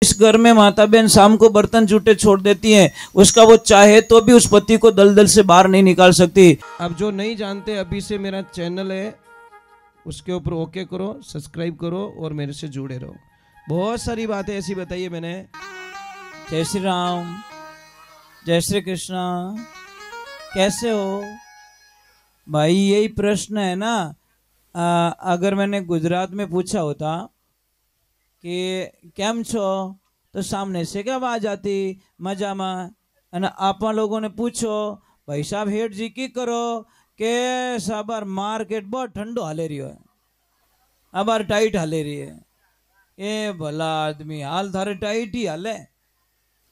इस घर में माता बहन शाम को बर्तन जूठे छोड़ देती हैं, उसका वो चाहे तो भी उस पति को दलदल से बाहर नहीं निकाल सकती। अब जो नहीं जानते, अभी से मेरा चैनल है उसके ऊपर ओके करो, सब्सक्राइब करो और मेरे से जुड़े रहो। बहुत सारी बातें ऐसी बताई है मैंने। जय श्री राम, जय श्री कृष्णा। कैसे हो भाई? यही प्रश्न है ना। अगर मैंने गुजरात में पूछा होता कि केम छो, तो सामने से क्या आवाज आती, मजा में। અને आपा लोगों ने पूछो भाई साहब हेठ जी की करो के साबार मार्केट बहुत ठंडो हाले रही है, अबार टाइट हाले रही है। ए भला आदमी, हाल थारे टाइट ही हाले,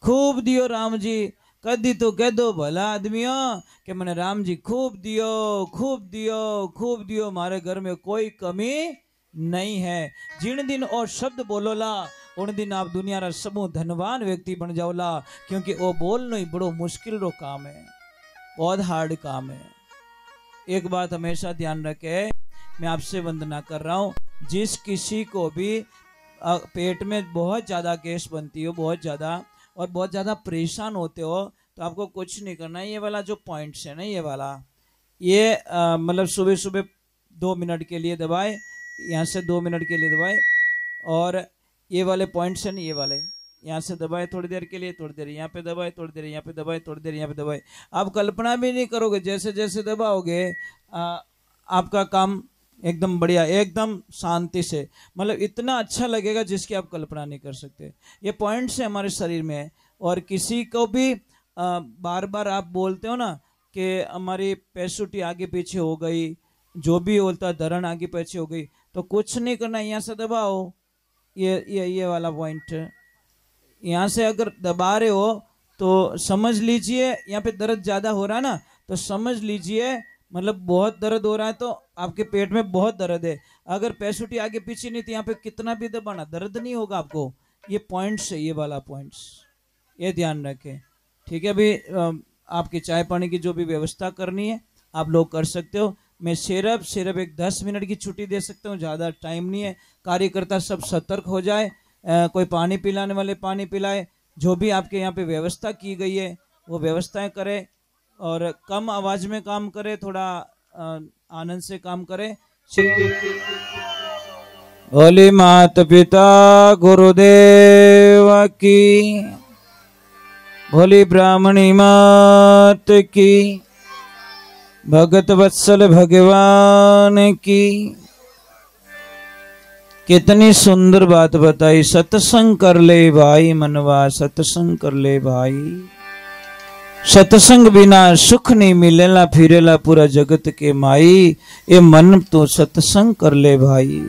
खूब दियो राम जी। कदी तो कह दो भला आदमियों कि मैंने राम जी खूब दियो, खूब दियो, खूब दियो, मारे घर में कोई कमी नहीं है। जिन दिन और शब्द बोलोला उन दिन आप दुनिया रा समूह धनवान व्यक्ति बन जाओला, क्योंकि वो बोलना ही बड़ो मुश्किल रो काम है, बहुत हार्ड काम है। एक बात हमेशा ध्यान रखे, मैं आपसे वंदना कर रहा हूँ, जिस किसी को भी पेट में बहुत ज़्यादा गैस बनती हो, बहुत ज़्यादा, और बहुत ज़्यादा परेशान होते हो, तो आपको कुछ नहीं करना। ये वाला जो पॉइंट्स है ना, ये वाला, ये मतलब सुबह सुबह 2 मिनट के लिए दबाए, यहाँ से 2 मिनट के लिए दबाए, और ये वाले पॉइंट्स हैं ना, ये वाले यहाँ से दबाए थोड़ी देर के लिए, थोड़ी देर यहाँ पे दबाए, थोड़ी देर यहाँ पे दबाए, थोड़ी देर यहाँ पे दबाए। आप कल्पना भी नहीं करोगे, जैसे जैसे दबाओगे आपका काम एकदम बढ़िया, एकदम शांति से, मतलब इतना अच्छा लगेगा जिसकी आप कल्पना नहीं कर सकते। ये पॉइंट्स है हमारे शरीर में। और किसी को भी बार बार आप बोलते हो ना कि हमारी पैसुटी आगे पीछे हो गई, जो भी बोलता है धरण आगे पीछे हो गई, तो कुछ नहीं करना, यहाँ से दबाओ, ये वाला पॉइंट। यहाँ से अगर दबा रहे हो तो समझ लीजिए यहाँ पे दर्द ज़्यादा हो रहा है ना, तो समझ लीजिए मतलब बहुत दर्द हो रहा है, तो आपके पेट में बहुत दर्द है। अगर पैसुटी आगे पीछे नहीं तो यहाँ पे कितना भी दबाना दर्द नहीं होगा आपको। ये पॉइंट्स है, ये वाला पॉइंट्स, ये ध्यान रखें, ठीक है। अभी आपकी चाय पानी की जो भी व्यवस्था करनी है आप लोग कर सकते हो। मैं सिर्फ एक 10 मिनट की छुट्टी दे सकता हूँ, ज़्यादा टाइम नहीं है। कार्यकर्ता सब सतर्क हो जाए, कोई पानी पिलाने वाले पानी पिलाए, जो भी आपके यहाँ पे व्यवस्था की गई है वो व्यवस्थाएं करें, और कम आवाज में काम करे, थोड़ा आनंद से काम करे। भोले माता पिता गुरुदेव की, भोली ब्राह्मणी मात की, भगत वत्सल भगवान की। कितनी सुंदर बात बताई, सत्संग कर ले भाई मनवा, सत्संग कर ले भाई, सत्संग बिना सुख नहीं मिलेला, फिरेला पूरा जगत के माई। ये मन तो सत्संग कर ले भाई।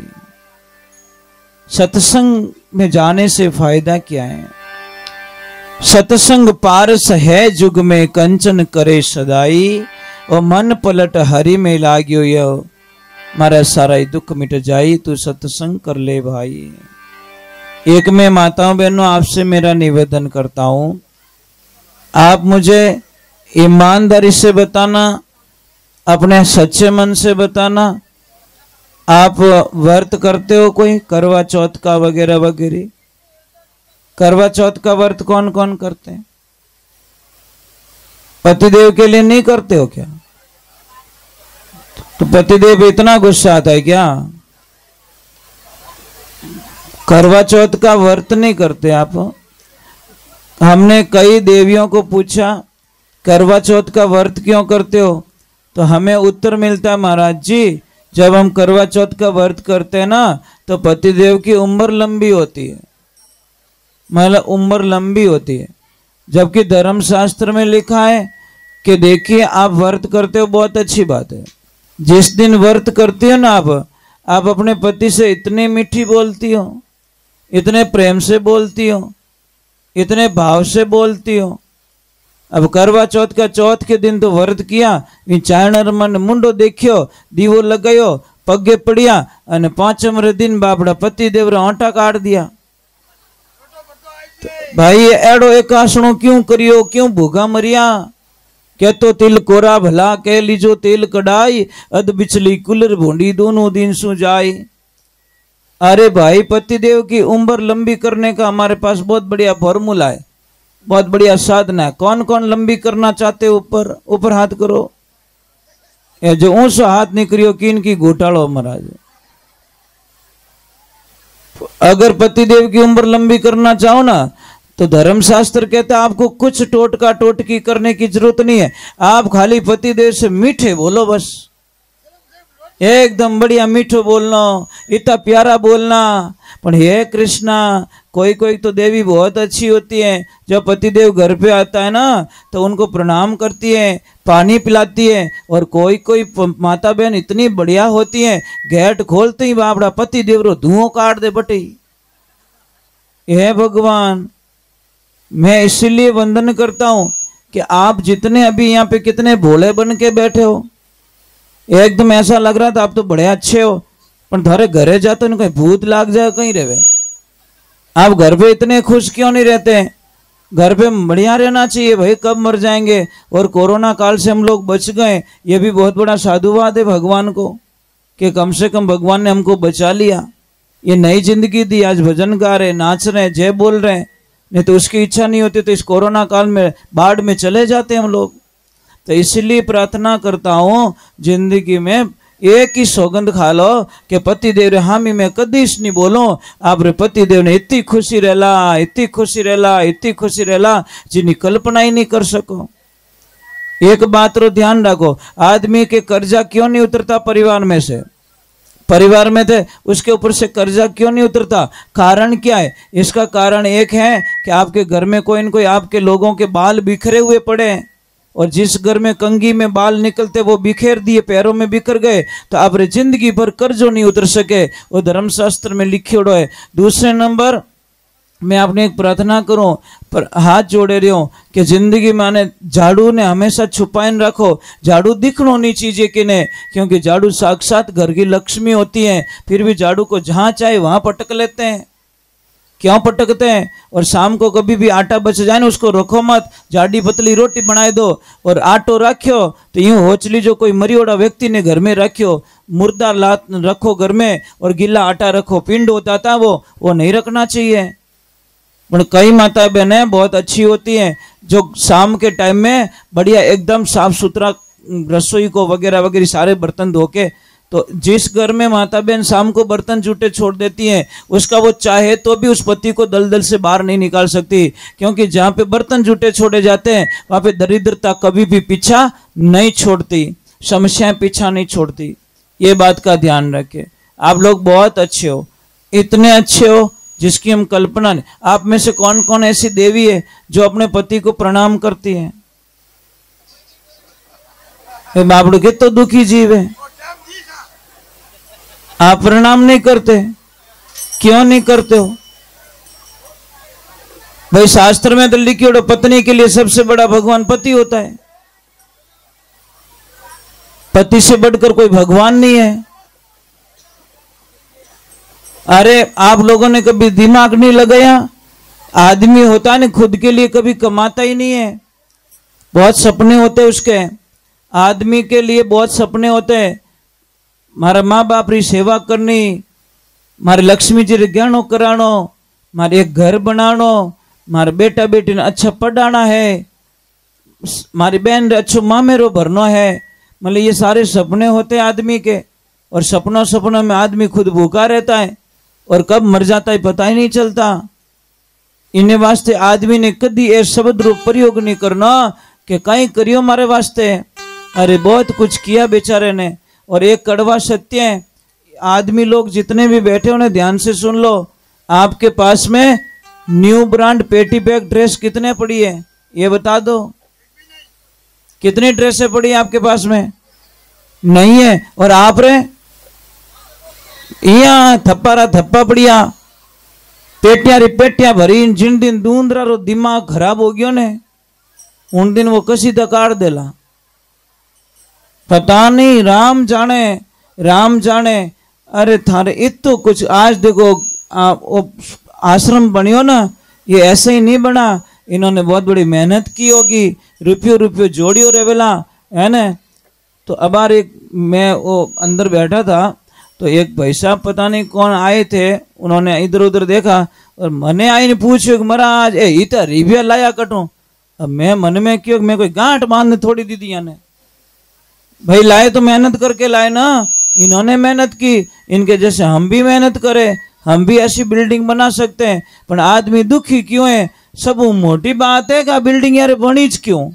सत्संग में जाने से फायदा क्या है? सत्संग पारस है जुग में, कंचन करे सदाई, और मन पलट हरि में लाग्यो यो, मारा सारा ही दुख मिट जाई, तू सत्संग कर ले भाई। एक मैं माताओं बहनों आपसे मेरा निवेदन करता हूं, आप मुझे ईमानदारी से बताना, अपने सच्चे मन से बताना, आप व्रत करते हो कोई करवा चौथ का वगैरह वगैरह? करवा चौथ का व्रत कौन कौन करते हैं? पतिदेव के लिए नहीं करते हो क्या? तो पतिदेव इतना गुस्सा आता है क्या? करवा चौथ का व्रत नहीं करते आप? हमने कई देवियों को पूछा करवा चौथ का व्रत क्यों करते हो, तो हमें उत्तर मिलता है महाराज जी, जब हम करवा चौथ का व्रत करते हैं ना तो पतिदेव की उम्र लंबी होती है, मतलब उम्र लंबी होती है। जबकि धर्मशास्त्र में लिखा है कि देखिए आप व्रत करते हो, बहुत अच्छी बात है, जिस दिन व्रत करती हो ना आप अपने पति से इतनी मीठी बोलती हो, इतने प्रेम से बोलती हो, इतने भाव से बोलती हो। अब करवा चौथ का चौथ के दिन तो व्रत किया, चारण मन मुंडो देखियो, दीवो लगायो, पगे पड़िया, और 5वे दिन बापड़ा पति देव आटा काट दिया। तो भाई एड़ो एक आसणो क्यों करियो, क्यों भूखा मरिया? कह तो तिल कोरा भला, कह लीजो तेल कढ़ाई, अध बिचली कुलर भूंडी, दोनों दिन सु जाई। अरे भाई, पतिदेव की उम्र लंबी करने का हमारे पास बहुत बढ़िया फॉर्मूला है, बहुत बढ़िया साधना है। कौन कौन लंबी करना चाहते हो? ऊपर ऊपर हाथ करो। ये जो ऊंचा हाथ निकलियो किन की घोटालो महाराज। अगर पतिदेव की उम्र लंबी करना चाहो ना, तो धर्मशास्त्र कहता है आपको कुछ टोटका टोटकी करने की जरूरत नहीं है। आप खाली पतिदेव से मीठे बोलो, बस एकदम बढ़िया मीठो बोलना, इतना प्यारा बोलना। पर हे कृष्णा, कोई कोई तो देवी बहुत अच्छी होती है, जब पतिदेव घर पे आता है ना तो उनको प्रणाम करती है, पानी पिलाती है। और कोई कोई माता बहन इतनी बढ़िया होती है, गेट खोलते ही बापड़ा पतिदेव रो धुआं काट दे बटी। हे भगवान, मैं इसलिए वंदन करता हूं कि आप जितने अभी यहाँ पे कितने भोले बन के बैठे हो, एकदम ऐसा लग रहा था आप तो बड़े अच्छे हो, पर थारे घरे जाते ना कहीं भूत लाग जाए कहीं रहे। आप घर पे इतने खुश क्यों नहीं रहते? घर पे बढ़िया रहना चाहिए भाई, कब मर जाएंगे। और कोरोना काल से हम लोग बच गए, ये भी बहुत बड़ा साधुवाद है भगवान को कि कम से कम भगवान ने हमको बचा लिया, ये नई जिंदगी दी। आज भजन गा रहे, नाच रहे, जय बोल रहे, नहीं तो उसकी इच्छा नहीं होती तो इस कोरोना काल में बाढ़ में चले जाते हम लोग। तो इसलिए प्रार्थना करता हूं जिंदगी में एक ही सौगंध खा लो कि पतिदेव रे हामी मैं कदीश नहीं बोलो। आप रे पतिदेव ने इतनी खुशी रहला, इतनी खुशी रहला, इतनी खुशी रहला जिन्हें कल्पना ही नहीं कर सको। एक बात रो ध्यान रखो, आदमी के कर्जा क्यों नहीं उतरता परिवार में से? परिवार में थे उसके ऊपर से कर्जा क्यों नहीं उतरता? कारण क्या है? इसका कारण एक है कि आपके घर में कोई न कोई आपके लोगों के बाल बिखरे हुए पड़े हैं, और जिस घर में कंघी में बाल निकलते वो बिखेर दिए, पैरों में बिखर गए, तो आप रे जिंदगी भर कर्जों नहीं उतर सके, वो धर्मशास्त्र में लिखियोड़ो है। दूसरे नंबर, मैं आपने एक प्रार्थना करूं पर हाथ जोड़े रही हूं कि जिंदगी में आने झाड़ू ने हमेशा छुपाइन रखो। झाड़ू दिखनो नहीं चाहिए कि नहीं, क्योंकि झाड़ू साक्षात घर की लक्ष्मी होती है, फिर भी झाड़ू को जहां चाहे वहां पटक लेते हैं। क्यों पटकते हैं? और शाम को कभी भी आटा बच जाए ना उसको रखो मत, जाडी पतली रोटी बनाए दो। और आटो रखो तो यूं होचली जो कोई मरियोड़ा व्यक्ति ने घर में रखो, मुर्दा लात रखो घर में और गीला आटा रखो, पिंड होता था वो नहीं रखना चाहिए। पर कई माता बहनें बहुत अच्छी होती हैं जो शाम के टाइम में बढ़िया एकदम साफ सुथरा रसोई को वगैरह वगैरह सारे बर्तन धो के, तो जिस घर में माता बहन शाम को बर्तन जूठे छोड़ देती हैं उसका वो चाहे तो भी उस पति को दलदल से बाहर नहीं निकाल सकती, क्योंकि जहाँ पे बर्तन जूठे छोड़े जाते हैं वहाँ पे दरिद्रता कभी भी पीछा नहीं छोड़ती, समस्याएं पीछा नहीं छोड़ती। ये बात का ध्यान रखें। आप लोग बहुत अच्छे हो, इतने अच्छे हो जिसकी हम कल्पना नहीं। आप में से कौन कौन ऐसी देवी है जो अपने पति को प्रणाम करती है? बाबड़ू के तो दुखी जीव है, आप प्रणाम नहीं करते, क्यों नहीं करते हो भाई? शास्त्र में तो लिखियो पत्नी के लिए सबसे बड़ा भगवान पति होता है, पति से बढ़कर कोई भगवान नहीं है। अरे आप लोगों ने कभी दिमाग नहीं लगाया? आदमी होता है ना खुद के लिए कभी कमाता ही नहीं है, बहुत सपने होते हैं उसके, आदमी के लिए बहुत सपने होते हैं। मारा माँ बाप री सेवा करनी, मारे लक्ष्मी जी रे गहनो करानो, मारे एक घर बनानो, मारे बेटा बेटी ने अच्छा पढ़ाना है, मारी बहन रे अच्छो मामेरो भरनो है। मतलब ये सारे सपने होते हैं आदमी के, और सपनों में आदमी खुद भूखा रहता है और कब मर जाता है पता ही नहीं चलता। इन्हें वास्ते आदमी ने कभी ये शब्द रूप प्रयोग नहीं करना कि कहीं करियो मारे वास्ते। अरे बहुत कुछ किया बेचारे ने। और एक कड़वा सत्य है, आदमी लोग जितने भी बैठे उन्हें ध्यान से सुन लो, आपके पास में न्यू ब्रांड पेटी बैग ड्रेस कितने पड़ी है ये बता दो? कितनी ड्रेसें पड़ी है आपके पास में? नहीं है। और आप रे यहाँ थप्पा पड़िया, पेटिया री पेटिया भरी, जिन दिन दूंदरा रो दिमाग खराब हो गयो ने उन दिन वो कसी दकाड़ देला, पता नहीं, राम जाने। अरे थारे इतो कुछ आज देखो आश्रम बनियो ना, ये ऐसे ही नहीं बना, इन्होंने बहुत बड़ी मेहनत की होगी, रुपयो जोड़ियो रेवेला है ना। तो अब एक मैं वो अंदर बैठा था, तो एक भाई साहब पता नहीं कौन आए थे, उन्होंने इधर उधर देखा और मने आईने पूछ्यो कि महाराज ए इतना रिव्या लाया कटो। अब मैं मन में क्यों, मैं कोई गांठ बांधने थोड़ी दी दिया ने, भाई लाए तो मेहनत करके लाए ना, इन्होंने मेहनत की, इनके जैसे हम भी मेहनत करें, हम भी ऐसी बिल्डिंग बना सकते हैं। पर आदमी दुखी क्यों है? सब मोटी बात है क्या बिल्डिंग यार बनीच क्यों?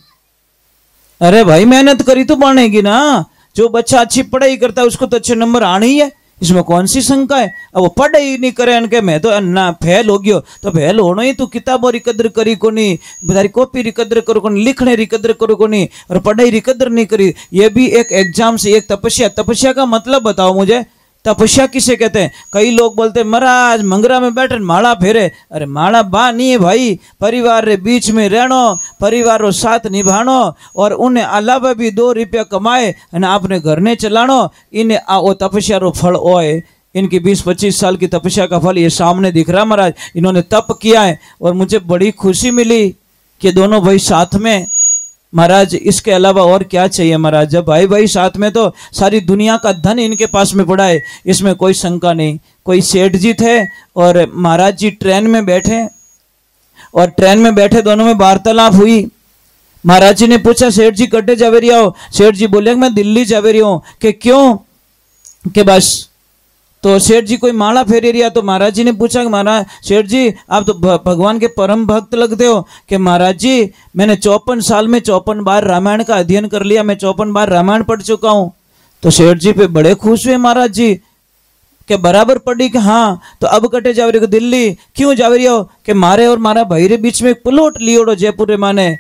अरे भाई मेहनत करी तो बनेगी ना। जो बच्चा अच्छी पढ़ाई करता है उसको तो अच्छे नंबर आने ही है, इसमें कौन सी शंका है। अब वो पढ़ाई नहीं करे इनके मैं तो ना फेल हो गयो, तो फेल होना ही तू किताबों री कदर करी को नहीं, बेचारी कॉपी री कदर करो को नहीं, लिखने री कदर करो को नहीं, और पढ़ाई री कदर नहीं करी। ये भी एक एग्जाम से एक तपस्या। तपस्या का मतलब बताओ मुझे, तपस्या किसे कहते हैं? कई लोग बोलते हैं महाराज मंगरा में बैठे माला फेरे। अरे माला बा नहीं है भाई, परिवार रे बीच में रहनो, परिवार रो साथ निभानो, और उन्हें अलावा भी 2 रुपया कमाए और आपने घर ने चलानो, इन्हें वो तपस्या रो फल ओए। इनकी 20-25 साल की तपस्या का फल ये सामने दिख रहा महाराज। इन्होंने तप किया है और मुझे बड़ी खुशी मिली कि दोनों भाई साथ में। महाराज इसके अलावा और क्या चाहिए महाराज? जब भाई भाई साथ में तो सारी दुनिया का धन इनके पास में पड़ा है, इसमें कोई शंका नहीं। कोई सेठ जी थे और महाराज जी ट्रेन में बैठे, और ट्रेन में बैठे दोनों में वार्तालाप हुई। महाराज जी ने पूछा सेठ जी कटे जावे रही हो? सेठ जी बोले मैं दिल्ली जावे रही हूँ। कि क्यों? कि बस। तो सेठ जी कोई माला फेरे रिया, तो महाराज जी ने पूछा कि महाराज सेठ जी आप तो भगवान के परम भक्त लगते हो। कि महाराज जी मैंने 54 साल में 54 बार रामायण का अध्ययन कर लिया, मैं 54 बार रामायण पढ़ चुका हूँ। तो सेठ जी पे बड़े खुश हुए महाराज जी कि बराबर पढ़ी। कि हाँ, तो अब कटे जावे रही हो दिल्ली? क्यों जावे रही हो? कि मारे और मारा भाई रे बीच में एक प्लॉट लियोड़ो जयपुर रे माने,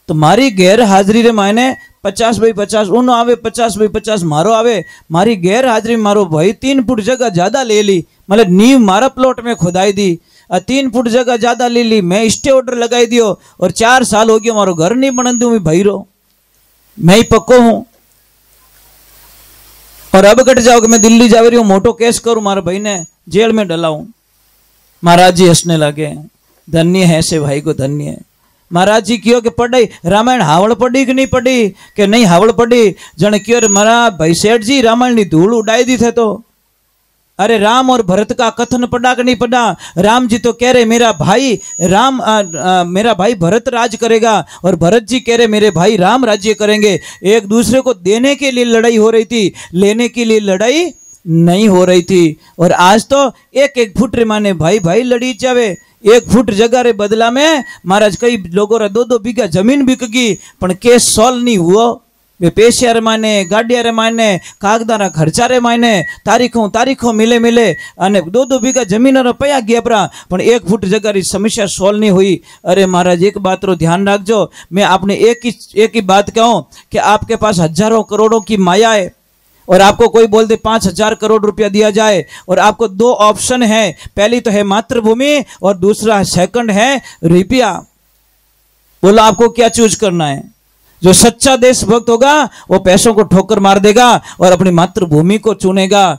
तो मारी गैर हाजरी रे मायने 50/50 उन आवे, 50/50 मारो आवे। मारी गैर हाजरी में मारो भाई 3 फुट जगह ज्यादा ले ली, मतलब नींव मारा प्लॉट में खुदाई दी, 3 फुट जगह ज्यादा ले ली, मैं स्टे ऑर्डर लगाई दियो, और 4 साल हो गया मारो घर नहीं बन दूं भाई रो, मैं ही पक्को हूं। और अब कट जाओ कि मैं दिल्ली जा रही हूँ, मोटो केस करूं, मारे भाई ने जेल में डलाऊं। महाराज जी हंसने लगे, धन्य है से भाई को धन्य है। महाराज जी क्यों कि पढ़ी रामायण हावड़ पढ़ी कि नहीं पढ़ी? कि नहीं हावड़ पढ़ी। जन क्यों रे महाराज भाई सेठ जी रामायण की धूल उड़ाई दी थे। तो अरे राम और भरत का कथन पढ़ा कि नहीं पढ़ा? राम जी तो कह रहे मेरा भाई राम मेरा भाई भरत राज करेगा, और भरत जी कह रहे मेरे भाई राम राज्य करेंगे। एक दूसरे को देने के लिए लड़ाई हो रही थी, लेने के लिए लड़ाई नहीं हो रही थी। और आज तो 1-1 फुट रे माने भाई भाई लड़ी जावे। 1 फुट जगह रे बदला में महाराज कई लोगों रे 2-2 बीघा जमीन बिक गई, पण केस सॉल्व नहीं हुआ। वे पैसा रे माने, गाड़िया रे माने, कागदारा खर्चा रे माने, तारीखों मिले अने 2-2 बीघा जमीन रो पया गया परा, पण 1 फुट जगह री समस्या सॉल्व नहीं हुई। अरे महाराज एक बात रो ध्यान रखजो, मैं आपने एक ही बात कहूं कि आपके पास हजारों करोड़ों की माया है, और आपको कोई बोल दे 5,000 करोड़ रुपया दिया जाए, और आपको 2 ऑप्शन है, पहली तो है मातृभूमि और दूसरा सेकंड है रुपया। बोलो आपको क्या चूज करना है? जो सच्चा देशभक्त होगा वो पैसों को ठोकर मार देगा और अपनी मातृभूमि को चुनेगा,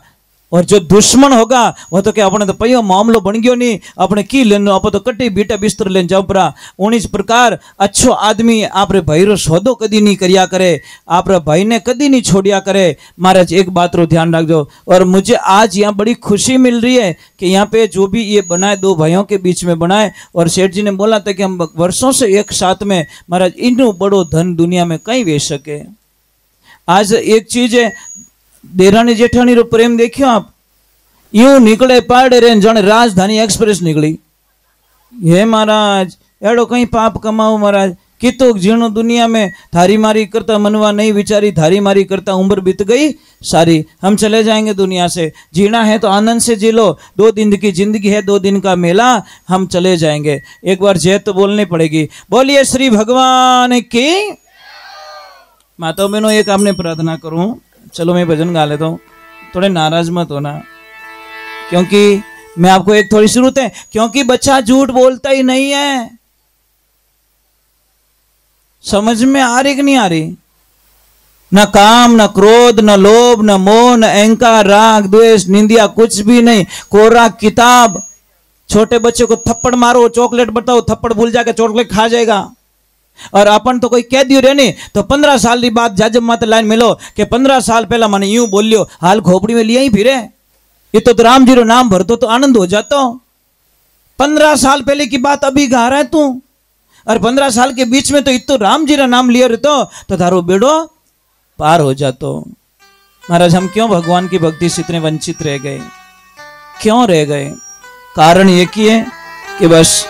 और जो दुश्मन होगा वो तो क्या अपने तो पयो मामलो बन गयो नहीं, अपने की लेनो आप तो कटी बीटा बिस्तर लेन जाओ परा। उन्हीं प्रकार अच्छो आदमी आपरे भाई रो सौदो कदी नहीं करिया करे, आपरे भाई ने कदी नहीं छोड़िया करे। महाराज एक बात रो ध्यान रखो। और मुझे आज यहाँ बड़ी खुशी मिल रही है कि यहाँ पे जो भी ये बनाए 2 भाइयों के बीच में बनाए, और सेठ जी ने बोला था कि हम वर्षों से एक साथ में, महाराज इनो बड़ो धन दुनिया में कहीं वे सके। आज एक चीज है, देरानी जेठानी रो प्रेम देखियो आप, यूं निकले पाड़े रे जन राजधानी एक्सप्रेस निकली। ये महाराज एड़ो कहीं पाप कमाओ महाराज, कितो जीणो दुनिया में, थारी मारी करता मनवा नहीं विचारी, थारी मारी करता उम्र बीत गई सारी। हम चले जाएंगे दुनिया से, जीना है तो आनंद से जी लो, 2 दिन की जिंदगी है, 2 दिन का मेला, हम चले जाएंगे। एक बार जय तो बोलनी पड़ेगी। बोलिए श्री भगवान की। माताओं बहनों एक आपने प्रार्थना करूं, चलो मैं भजन गा लेता हूँ, थोड़े नाराज मत होना, क्योंकि मैं आपको एक थोड़ी जरूरत है, क्योंकि बच्चा झूठ बोलता ही नहीं है। समझ में आ रही कि नहीं आ रही? न काम, न क्रोध, न लोभ, न मोह, न अहंकार, राग, द्वेष, निंदिया, कुछ भी नहीं, कोरा किताब। छोटे बच्चे को थप्पड़ मारो, चॉकलेट बताओ, थप्पड़ भूल जाके चॉकलेट खा जाएगा। और अपन तो कोई कह दियो रे नहीं तो 15 साल की बात जाजब मत लाइन मिलो कि 15 साल पहला मैंने यूं बोलियो हाल खोपड़ी में लिया ही फिरे ये तो राम जी रो नाम भर दो तो आनंद हो जाता। 15 साल पहले की बात अभी गा रहा है तू और 15 साल के बीच में तो इतो राम जी रा नाम लिया रहते तो थारो बेड़ो पार हो जातो। महाराज हम क्यों भगवान की भक्ति से इतने वंचित रह गए, क्यों रह गए? कारण ये की है कि बस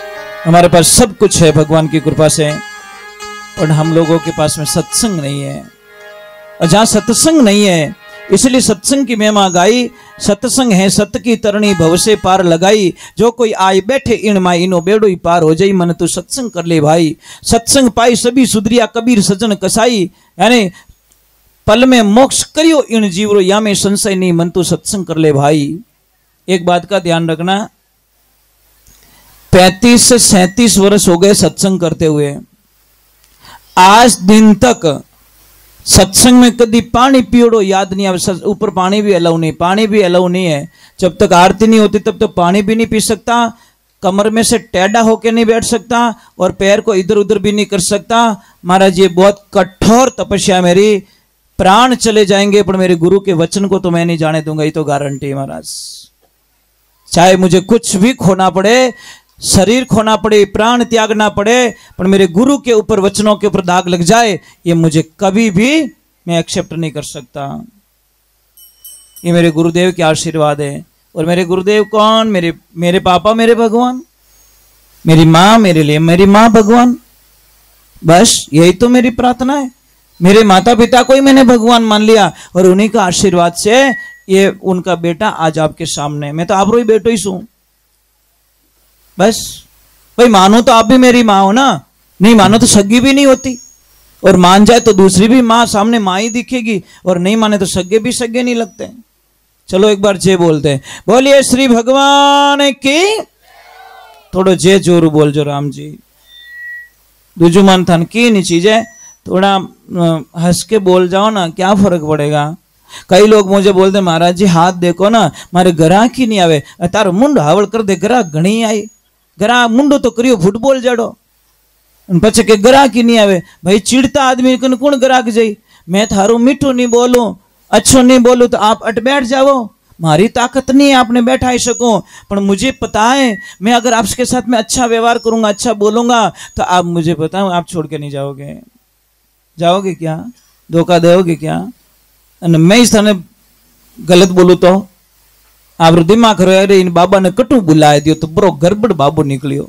हमारे पास सब कुछ है भगवान की कृपा से और हम लोगों के पास में सत्संग नहीं है। और जहां सत्संग नहीं है इसलिए सत्संग की महिमा गाई। सत्संग है सत्य की तरणी भव से पार लगाई, जो कोई आए बैठे इन माई इनो बेड़ो ही पार हो जाई। मन तू सत्संग कर ले भाई, सत्संग पाई सभी सुधरिया कबीर सजन कसाई। यानी पल में मोक्ष करियो इन जीवरो या में संशय नहीं, मन तू सत्संग कर ले भाई। एक बात का ध्यान रखना, 35 से 37 वर्ष हो गए सत्संग करते हुए, आज दिन तक सत्संग में कभी पानी पियोड़ो याद नहीं आवे। ऊपर पानी भी अलाउ नहीं, पानी भी अलाउ नहीं है। जब तक आरती नहीं होती तब तक पानी भी नहीं पी सकता, कमर में से टेढ़ा होके नहीं बैठ सकता और पैर को इधर उधर भी नहीं कर सकता। महाराज ये बहुत कठोर तपस्या, मेरी प्राण चले जाएंगे पर मेरे गुरु के वचन को तो मैं नहीं जाने दूंगा, ये तो गारंटी है महाराज। चाहे मुझे कुछ भी खोना पड़े, शरीर खोना पड़े, प्राण त्यागना पड़े, पर मेरे गुरु के ऊपर वचनों के ऊपर दाग लग जाए ये मुझे कभी भी मैं एक्सेप्ट नहीं कर सकता। ये मेरे गुरुदेव के आशीर्वाद है। और मेरे गुरुदेव कौन? मेरे पापा, मेरे भगवान, मेरी माँ, मेरे लिए मेरी माँ भगवान। बस यही तो मेरी प्रार्थना है। मेरे माता पिता को ही मैंने भगवान मान लिया और उन्हीं का आशीर्वाद से ये उनका बेटा आज आपके सामने। मैं तो आप रो ही बेटो ही सू। बस भाई मानो तो आप भी मेरी माँ हो ना, नहीं मानो तो सगी भी नहीं होती, और मान जाए तो दूसरी भी माँ सामने माँ ही दिखेगी, और नहीं माने तो सगे भी सगे नहीं लगते। चलो एक बार जय बोलते हैं, बोलिए श्री भगवान की। थोड़ा जय जोर बोल जो राम जी। दूजू मन थन की नहीं चीज है, थोड़ा हंस के बोल जाओ ना, क्या फर्क पड़ेगा। कई लोग मुझे बोलते महाराज जी हाथ देखो ना मारे ग्राहक ही नहीं आवे, तारो मुंड हावड़ कर दे ग्राहक घणी आई। ग्राहक मुंडो तो करियो फुटबॉल जड़ो पचे के ग्राहक ही नहीं आवे। भाई चिड़ता आदमी कन कौन ग्राहक जाई। मैं थारो मीठो नहीं बोलूं, अच्छो नहीं बोलूं तो आप अट बैठ जाओ, मारी ताकत नहीं है आपने बैठा ही सको। पर मुझे पता है मैं अगर आपके साथ में अच्छा व्यवहार करूंगा, अच्छा बोलूंगा तो आप मुझे पता है आप छोड़ के नहीं जाओगे। जाओगे क्या? धोखा दोगे क्या? मैं इस तरह गलत बोलू तो आप दिमाग करो अरे इन बाबा ने कटू बुलाए दियो तो बरो गड़बड़ बाबू निकलियो।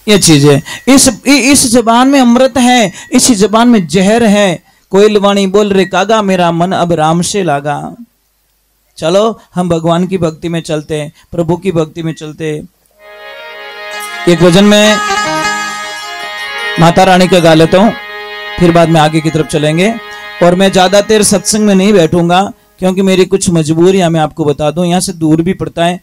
ये चीज है। इस जबान में अमृत है, इसी जबान में जहर है। कोयल वाणी बोल रे कागा मेरा मन अब राम से लागा। चलो हम भगवान की भक्ति में चलते हैं, प्रभु की भक्ति में चलते। एक भजन में माता रानी का गा लेता हूं, फिर बाद में आगे की तरफ चलेंगे। और मैं ज्यादा देर सत्संग में नहीं बैठूंगा क्योंकि मेरी कुछ मजबूरियां मैं आपको बता दूं, यहाँ से दूर भी पड़ता है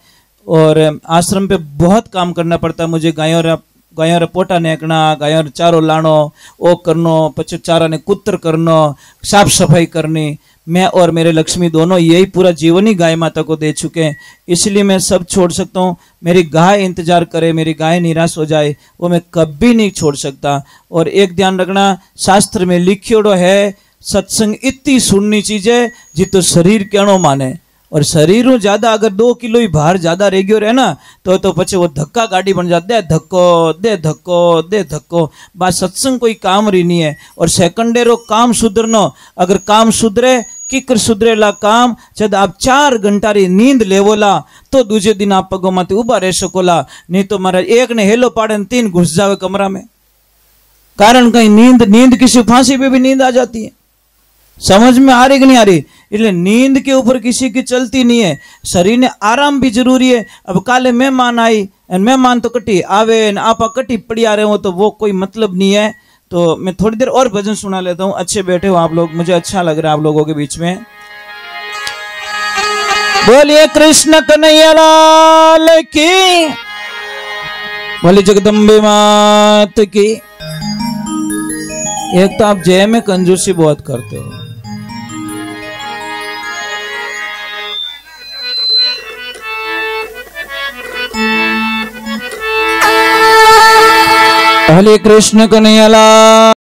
और आश्रम पे बहुत काम करना पड़ता है मुझे। गायों पोटा नेकना, गायों चारो लानो, ओ करनो, पछ चारा ने कुत्र करनो, साफ सफाई करनी। मैं और मेरे लक्ष्मी दोनों यही पूरा जीवन ही गाय माता को दे चुके हैं, इसलिए मैं सब छोड़ सकता हूँ। मेरी गाय इंतजार करे, मेरी गाय निराश हो जाए वो मैं कभी नहीं छोड़ सकता। और एक ध्यान रखना, शास्त्र में लिखियोड़ो है सत्संग इतनी सुननी चीज है जितो शरीर कहनो माने। और शरीर ज्यादा अगर 2 किलो ही भार ज्यादा रह गयो रहे ना तो पछे वो धक्का गाड़ी बन जाता है, धक्को दे धक्को दे धक्को। बात सत्संग कोई काम रही नहीं है। और सेकंडेरो काम सुधरनो, अगर काम सुधरे किकर सुधरेला काम। जब आप 4 घंटा री नींद लेवोला तो दूसरे दिन आप पगों माथे उभा रह सकोला, नहीं तो मारा एक ने हेलो पाड़े 3 घुस जावे कमरा में। कारण कहीं नींद किसी फांसी पे भी नींद आ जाती है। समझ में आ रही कि नहीं आ रही? इसलिए नींद के ऊपर किसी की चलती नहीं है। शरीर ने आराम भी जरूरी है। अब काले मेहमान आई, मेहमान तो कटी आवे आपा कटी पड़ी आ रहे हो तो वो कोई मतलब नहीं है। तो मैं थोड़ी देर और भजन सुना लेता हूँ। अच्छे बैठे हो आप लोग, मुझे अच्छा लग रहा है आप लोगों के बीच में। बोलिए कृष्ण कन्हैया लाल की, बोलिए जगदम्बे मात की। एक तो आप जय में कंजूसी बहुत करते हो। भले कृष्ण कन्हैया लाल।